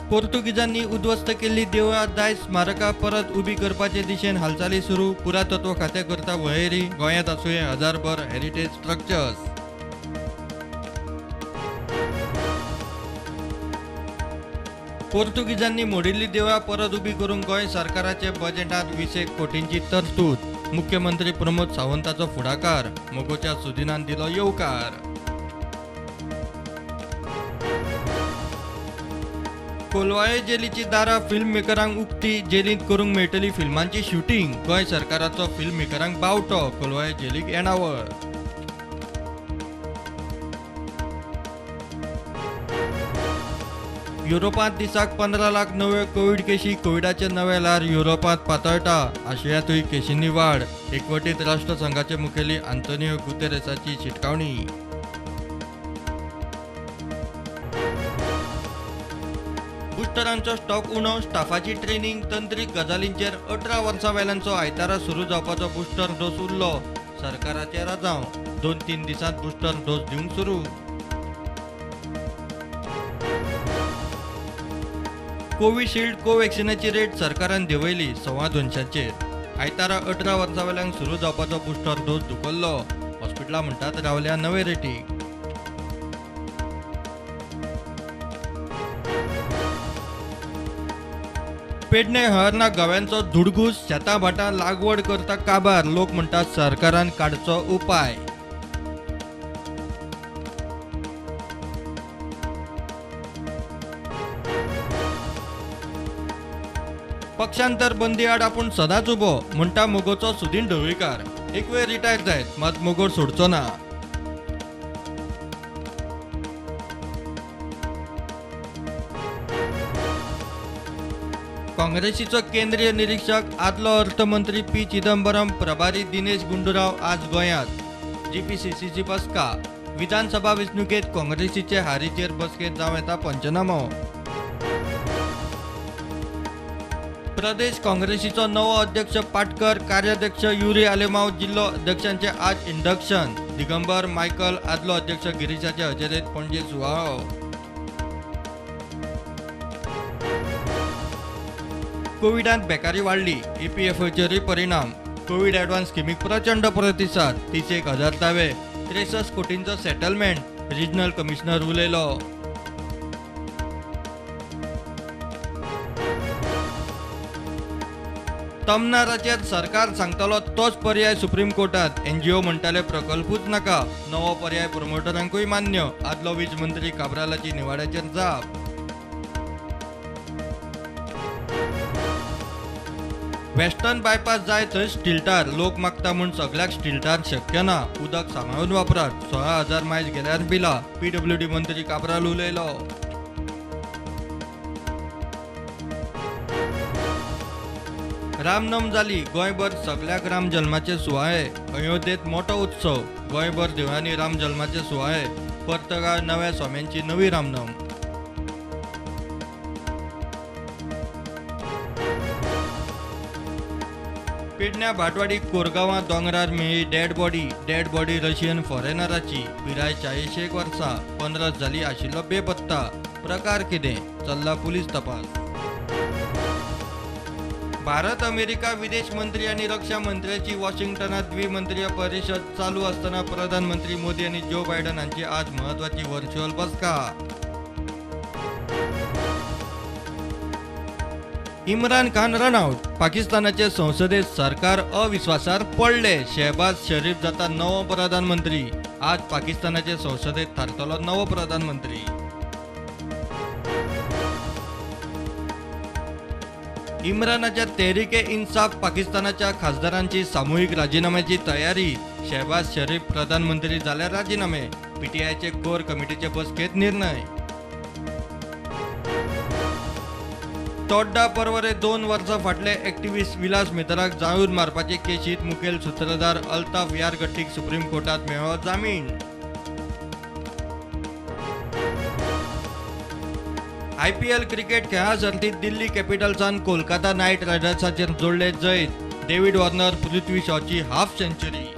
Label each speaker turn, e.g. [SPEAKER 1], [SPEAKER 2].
[SPEAKER 1] पोर्तुगीजांनी उद्ध्वस्त केल्ली देवळां दायज स्मारकां परत उबी करपाचे दिशेन हालचाली सुरू. पुरातत्व खात्या करता वळेरी. गोंयांत आसूं हजारभर हेरिटेज स्ट्रक्चर्स. पोर्तुगीजांनी मोडिल्ली देवळां परत उबी करूंक गोंय सरकाराचे बजेटांत 20 कोटींची तरतूद. मुख्यमंत्री प्रमोद सावंताचो फुडाकार. मोगोच्या सुदिनान दिलो येवकार. कोलवाळे जेलीची दारां फिल्म मेकरांक उक्ती. जेलींत करूंक मेळटली फिल्मांची शूटिंग. गोंय सरकाराचो फिल्म मेकरांक बावटो. कोलवाळे जेलीक येणावळ. युरोपांत दिसाक 15 लाख नव्यो कोविड केशी. कोविडाचे नवे ल्हार युरोपांत पातळटा. आशियांतूय केशींनी वाड. एकवटीत राष्ट्रसंघाचे मुखेली आंतोनियो गुतेरेसाची शिटकावणी. बुस्टरांचो स्टॉक उणो. स्टाफाची ट्रेनिंग. तंत्रीक गजालींचेर 18 वर्सां वेल्यांचो आयतारा सुरू जावपाचो बुस्टर डोस उरलो. सरकाराचे राजांव. 2-3 दिसांत बुस्टर डोस दिवंक सुरू. कोविशिल्ड कोव्हॅक्सिनाची रेट सरकारान देंवयली 250चेर. आयतारा 18 वर्सां वेल्यांक सुरू जावपाचो बुस्टर डोस धुकल्लो. हॉस्पिटलां म्हणटात रावल्या नवे रेटीक. पेडणे हरना गव्यांचो धुडगूस. शेतां भाटां लागवड करता काबार. लोक म्हणटात सरकारान काडचो उपाय. पक्षांतर बंदी आड आपूण सदांच उबो म्हणटा मोगोचो सुदीन ढवळीकार. एक वेळ रिटायर जायत मात मोगोर सोडचो ना. काँग्रेसीचो केंद्रीय निरीक्षक आदलो अर्थमंत्री पी चिदंबरम. प्रभारी दिनेश गुंडूराव आज गोंयांत. जीपीसीसीची बसका. विधानसभा वेंचणुकेत काँग्रेसीचे हारीचेर बसकेंत जावं येता पंचनामो. प्रदेश काँग्रेसीचो नवो अध्यक्ष पाटकर. कार्याध्यक्ष युरी आलेमांव. जिल्लो अध्यक्षांचे आज इंडक्शन. दिगंबर मायकल आदलो अध्यक्ष गिरीशाचे हजेरेत पणजे सुवाळो. कोविडांत बेकारी वाडली. EPFOचेरूय परिणाम. कोविड एडव्हान्स स्किमीक प्रचंड प्रतिसाद. 31,000 दावे. 63 कोटींचो सेटलमेंट. रिजनल कमिशनर उलयलो. तमनाराचेर सरकार सांगतलो तोच पर्याय सुप्रीम कोर्टात. NGO म्हणटाले प्रकल्पूच नाका. नवो पर्याय प्रमोटरांकूय मान्य. आदलो वीज मंत्री काब्रालाची निवाड्याचेर जाप. वेस्टर्न बायपास जाय थंय स्टील लोक मागता म्हूण सगळ्याक स्टील शक्य ना. उदक सांबाळून वापरात. 16,000 मायज गेल्यार बिला. PWD मंत्री काब्राल उलयलो. रामनम जाली. गोंयभर सगळ्याक राम जल्माचे सुवाळे. अयोध्येत मोठो उत्सव. गोंयभर देवळांनी राम जल्माचे सुवाळे. पर्तगाळ नव्या स्वाम्यांची नवी रामनम. पेडण्या भाटवाडी कोरगांवां दोंगरार मेळ्ळी डेड बॉडी रशियन फॉरेनराची. पिराय 40 वर्सां. 15 जाली आशिल्लो बेपत्ता. प्रकार कितें? चल्ला पुलीस तपास. भारत अमेरिका विदेश मंत्री आणि रक्षा मंत्र्याची वॉशिंग्टनात द्विमंत्रीय परिषद चालू असताना प्रधानमंत्री मोदी आणि जो बायडन यांची आज महत्वाची व्हर्च्युअल बसका. इम्रान खान रनआउट. पाकिस्तानाचे संसदेत सरकार अविश्वासार पडले. शहबाज शरीफ जाता नवो प्रधानमंत्री. आज पाकिस्तानाचे संसदेत थारतलो नवो प्रधानमंत्री. इम्रानाच्या तेहरीके इन्साफ पाकिस्तानाच्या खासदारांची सामूहिक राजीनाम्याची तयारी. शहबाज शरीफ प्रधानमंत्री जाल्यार राजीनामे. PTIचे कोर कमिटीचे बसकेत निर्णय. तोड्डा परवरे 2 वर्सां फाटले एक्टिव्हिस्ट विलास मेहताराक जाळून मारपाचे केशीत मुखेल सूत्रधार अल्ताफ यारगट्टीक सुप्रीम कोर्टात मेळ्ळो जामीन. IPL क्रिकेट खेळा सर्तीत दिल्ली कॅपिटल्सान कोलकाता नायट रायडर्साचेर जोडले जैत. डेव्हिड वॉर्नर पृथ्वी शॉची हाफ सेंचुरी.